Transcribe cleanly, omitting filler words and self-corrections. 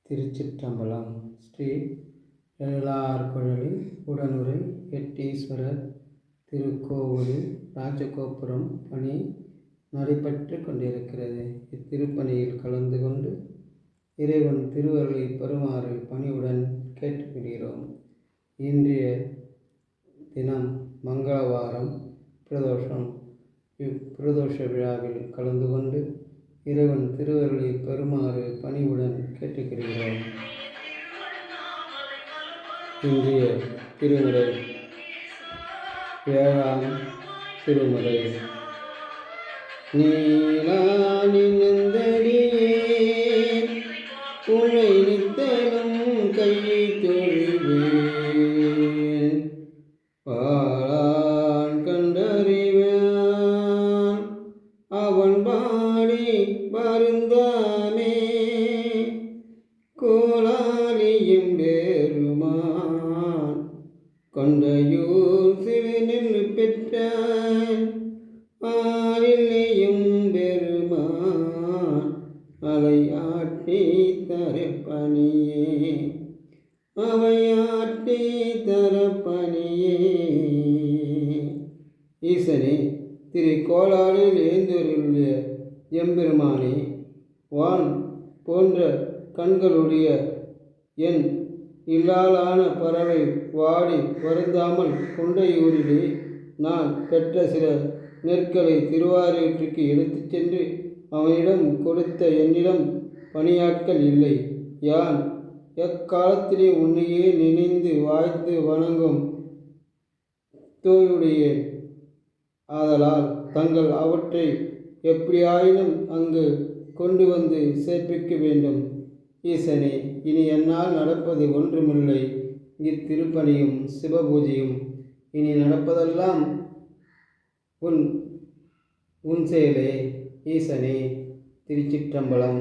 திருச்சிற்றம்பலம். ஸ்ரீ எழிலார்குழலி உடனுரை எட்டீஸ்வரர் திருக்கோவிலில் ராஜகோபுரம் பணி நடைபெற்று கொண்டிருக்கிறது. இத்திருப்பணியில் கலந்து கொண்டு இறைவன் திருவருளை பெறுமாறு பணியுடன் கேட்டுக்கொள்கிறோம். இன்றைய தினம் மங்களவாரம் பிரதோஷம். இப்பிரதோஷ விழாவில் கலந்து கொண்டு இறைவன் திருவருளை பெறுமாறு பணிவுடன் கேட்டுக்கொள்கிறோம். இன்றைய திருமுறை 7ஆம் திருமுறை. நீலானினந்தடியே உன்னை நித்தலும் கை தொழுவேன், பாலான் கண்டறிவான் அவன் பாடி வருந்தாமே, கோலாலியும் பெருமான் கொண்டையூர் சிறு நெல்லு பெற்றான், ஆரில்லையும் பெருமான் அலையாட்டி தரப்பணியே, அவையாட்டி தரப்பணியே. ஈசனே, திரு கோலாலில் எழுந்தருளிய எம்பெருமானே, வான் போன்ற கண்களுடைய என் இல்லாலான பறவை வாடி வருந்தாமல் கொண்டையூரிலே நான் பெற்ற சில நெற்களை திருவாரூற்றுக்கு எடுத்துச் சென்று அவனிடம் கொடுத்த என்னிடம் பணியாட்கள் இல்லை. யான் எக்காலத்திலே உன்னையே நினைந்து வாழ்த்து வணங்கும் தோயுடையேன். ஆதலால் தங்கள் அவற்றை எப்படியாயினும் அங்கு கொண்டு வந்து சேர்ப்பிக்க வேண்டும். ஈசனே, இனி என்னால் நடப்பது ஒன்றுமில்லை. இத்திருப்பணியும் சிவபூஜையும் இனி நடப்பதெல்லாம் உன் செயலே. ஈசனே, திருச்சிற்றம்பலம்.